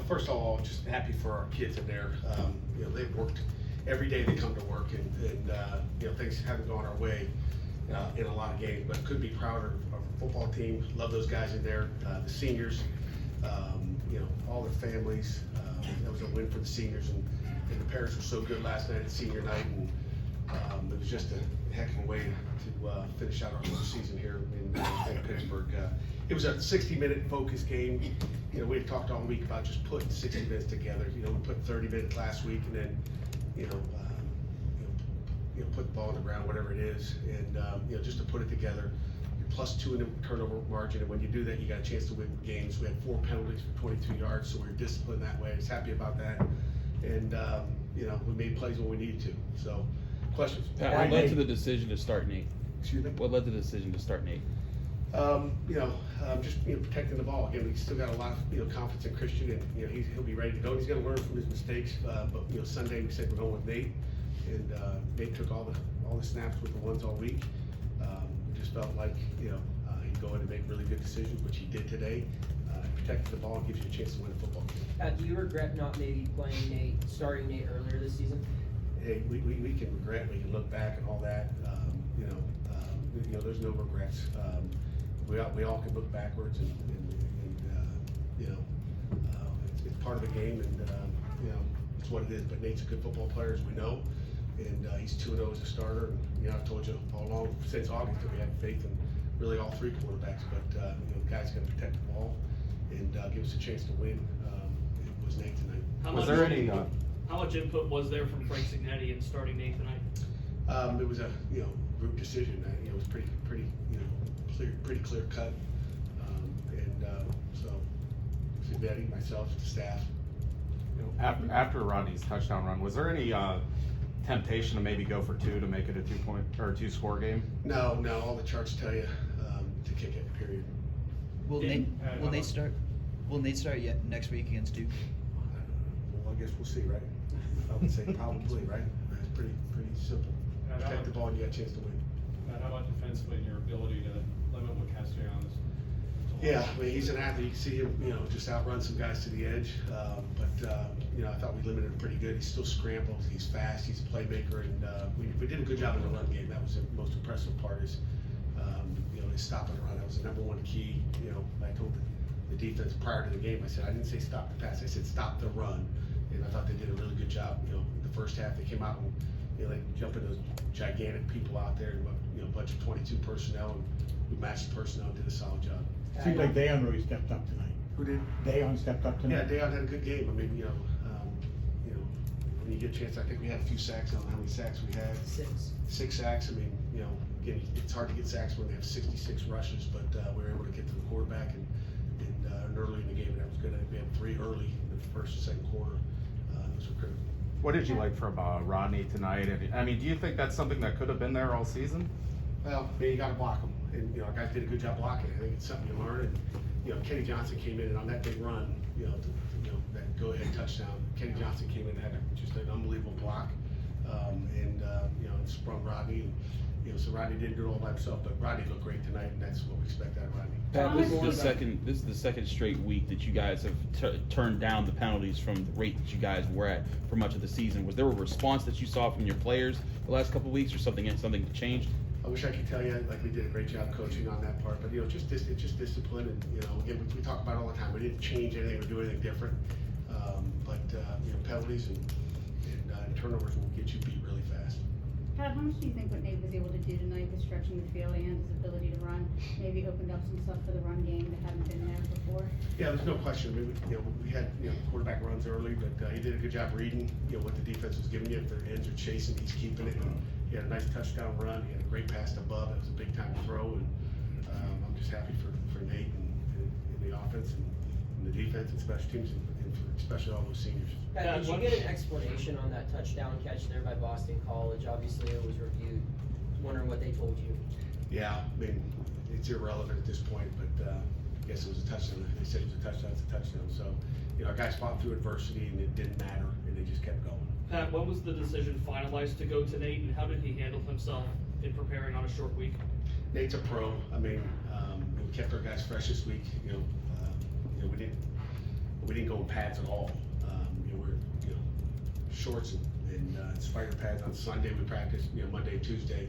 first of all, just happy for our kids in there. They've worked every day. They come to work, and things haven't gone our way in a lot of games, but couldn't be prouder of our football team. Love those guys in there. The seniors, all their families. That was a win for the seniors, and the parents were so good last night at senior night, and it was just a heck of a way to finish out our first season here in Pittsburgh. It was a 60-minute focus game. We've talked all week about just putting 60 minutes together. We put 30 minutes last week, and then put the ball on the ground, whatever it is, and just to put it together. You're +2 in the turnover margin, and when you do that, you got a chance to win games. We had 4 penalties for 22 yards, so we were disciplined that way. I was happy about that, and we made plays when we needed to. So, questions? Pat, what led to the decision to start Nate? Excuse me? What led to the decision to start Nate? Just protecting the ball. Again, we still got a lot of confidence in Christian, and he'll be ready to go. He's going to learn from his mistakes. But Sunday we said we're going with Nate, and Nate took all the snaps with the ones all week. We just felt like he'd go in and make really good decisions, which he did today. Protecting the ball and gives you a chance to win a football game. Do you regret not maybe starting Nate earlier this season? Hey, we can regret. We can look back and all that. There's no regrets. We all can look backwards, and it's part of the game, and it's what it is. But Nate's a good football player, as we know, and he's 2-0 as a starter. And, I've told you all along since August that we had faith in really all 3 quarterbacks. But the guy's going to protect the ball and give us a chance to win. It was Nate tonight. How much input was there from Frank Signetti in starting Nate tonight? It was a group decision. It was pretty clear cut, so Signetti, myself, the staff. After Rodney's touchdown run, was there any temptation to maybe go for 2 to make it a 2-point or 2-score game? No. All the charts tell you to kick it. Period. Will Nate start? Will Nate start yet next week against Duke? Well, I guess we'll see, right? I would say probably, right? It's pretty simple. Protect the ball and you got a chance to win. How about defensively and your ability to limit what Castellanos? Yeah, he's an athlete. You can see him, just outrun some guys to the edge. I thought we limited him pretty good. He still scrambles. He's fast. He's a playmaker, and we did a good job in the run game. That was the most impressive part. Is his stopping the run. That was the number 1 key. I told the defense prior to the game. I said I didn't say stop the pass. I said stop the run, and I thought they did a really good job. In the first half they came out and they jumping those gigantic people out there, and a bunch of 22 personnel, and we matched the personnel and did a solid job. Seems like Dayon really stepped up tonight. Who did? Dayon stepped up tonight. Yeah, Dayon had a good game. I mean, when you get a chance, I think we had a few sacks. I don't know how many sacks we had. 6 sacks. I mean, again, it's hard to get sacks when they have 66 rushes, but we were able to get to the quarterback and early in the game, and that was good. We had 3 early in the first and second quarter. Those were critical. What did you like from Rodney tonight? I mean, do you think that's something that could have been there all season? Well, you got to block them, and our guys did a good job blocking. I think it's something you learn. And Kenny Johnson came in, and on that big run, that go-ahead touchdown, Kenny Johnson came in and had just an unbelievable block, and sprung Rodney. And, so Rodney didn't do it all by himself, but Rodney looked great tonight, and that's what we expect out of Rodney. Pat, this is the second straight week that you guys have turned down the penalties from the rate that you guys were at for much of the season. Was there a response that you saw from your players the last couple of weeks, or something changed? I wish I could tell you like we did a great job coaching on that part, but it's just discipline, and again we talk about it all the time. We didn't change anything or do anything different, but penalties and turnovers will get you beat really fast. Pat, how much do you think what Nate was able to do tonight with stretching the field and his ability to run maybe opened up some stuff for the run game that hadn't been there before? Yeah, there's no question. I mean, we had quarterback runs early, but he did a good job reading what the defense was giving you. If their ends are chasing, he's keeping it. And he had a nice touchdown run. He had a great pass to Bub. It was a big time throw, and I'm just happy for Nate and the offense and the defense and special teams, and especially all those seniors. Pat, did you get an explanation on that touchdown catch there by Boston College? Obviously, it was reviewed. Wondering what they told you. Yeah, I mean, it's irrelevant at this point, but I guess it was a touchdown. They said it was a touchdown. It's a touchdown. So, our guys fought through adversity, and it didn't matter, and they just kept going. Pat, when was the decision finalized to go to Nate, and how did he handle himself in preparing on a short week? Nate's a pro. I mean, we kept our guys fresh this week. We didn't we didn't go in pads at all. We're, shorts and spider pads on Sunday. We practiced, Monday, Tuesday.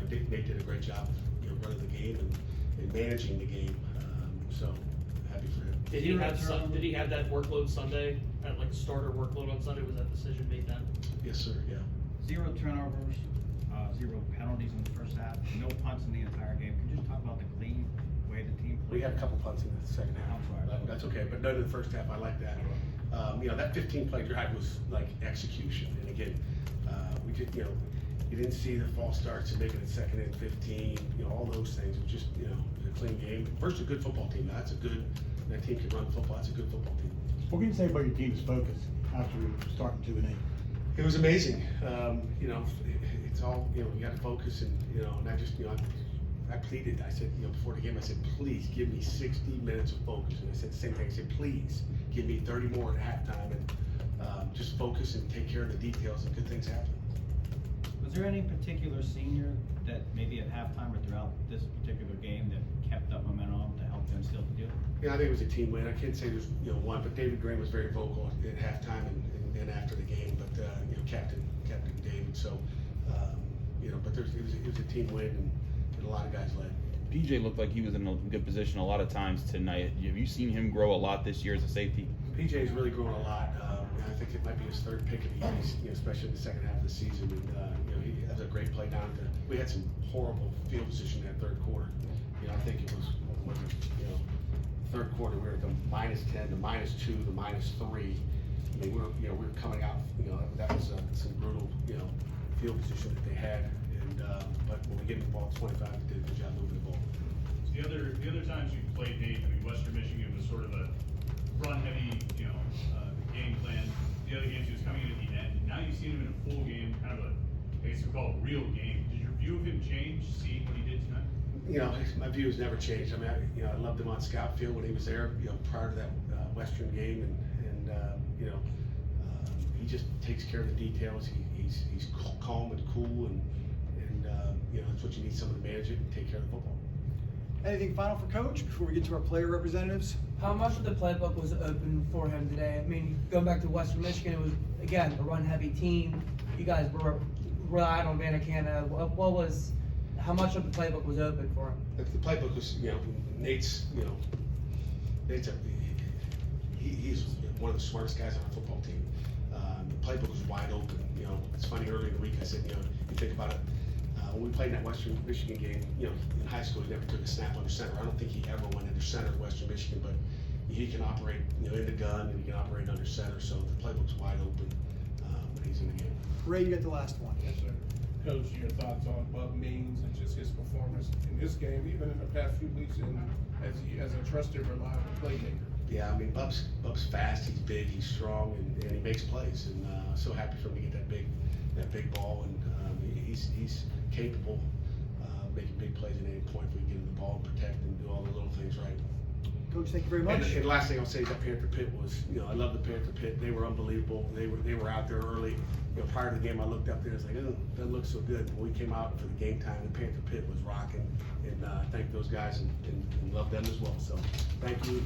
Nate did a great job, running the game and managing the game. So happy for him. Did he have that workload Sunday, like a starter workload on Sunday? Was that decision made then? Yes, sir, yeah. 0 turnovers, 0 penalties in the first half, no punts in the entire game. Could you just talk about the clean way the team played? We had a couple punts in the second half. I'm sorry. That's okay, but none in the first half. I like that. That 15-play drive was like execution. And again, we just, you didn't see the false starts and making it 2nd and 15, all those things. It was just, a clean game. Versus a good football team. That team can run football. That's a good football team. What can you say about your team's focus after starting 2-8? It was amazing. It's all, you got to focus and, and I just, I pleaded. I said, before the game, I said, please give me 60 minutes of focus. And I said the same thing. I said, please give me 30 more at halftime and just focus and take care of the details and good things happen. Was there any particular senior that maybe at halftime or throughout this particular game that kept up momentum to help them seal the deal? Yeah, I think it was a team win. I can't say there's one, but David Green was very vocal at halftime and after the game. But Captain David. So but it was a team win and a lot of guys led. PJ looked like he was in a good position a lot of times tonight. Have you seen him grow a lot this year as a safety? PJ's really grown a lot. I think it might be his 3rd pick of the year, especially in the second half of the season. And he has a great play down there. We had some horrible field position in that 3rd quarter. I think it was, third quarter we were at the -10, the -2, the -3. I mean, we were coming out. That was some brutal, field position that they had. And but when we get the ball at 25, we did a good job moving the ball. The other times you played Nate, Western Michigan was sort of a run-heavy, game plan. The other games he was coming in at the end. Now you've seen him in a full game, kind of I guess you call it real game. Did your view of him change, seeing what he did tonight? My view has never changed. I mean, I loved him on scout field when he was there, prior to that Western game, and he just takes care of the details. He's calm and cool, and that's what you need someone to manage it and take care of the football. Anything final for Coach before we get to our player representatives? How much of the playbook was open for him today? I mean, going back to Western Michigan, it was, again, a run-heavy team. You guys were relying on Vanacana. How much of the playbook was open for him? The playbook was, Nate's he's one of the smartest guys on our football team. The playbook was wide open. It's funny, earlier in the week I said, you think about it, when we played in that Western Michigan game, in high school he never took a snap under center. I don't think he ever went under center at Western Michigan, but he can operate, in the gun, and he can operate under center. So the playbook's wide open when he's in the game. Ray, you get the last one. Yes, sir. Coach, your thoughts on Bub Means and just his performance in this game, even in the past few weeks, as a trusted, reliable playmaker? Yeah, I mean, Bub's fast, he's big, he's strong, and he makes plays. And so happy for him to get that big ball, and he's capable of making big plays at any point if we get him the ball and protect and do all the little things right. Coach, thank you very much. And the last thing I'll say is that Panther Pitt was, I love the Panther Pitt. They were unbelievable. They were out there early. Prior to the game, I looked up there and was like, oh, doesn't look so good. When we came out for the game time, the Panther Pit was rocking. And thank those guys and love them as well. So thank you.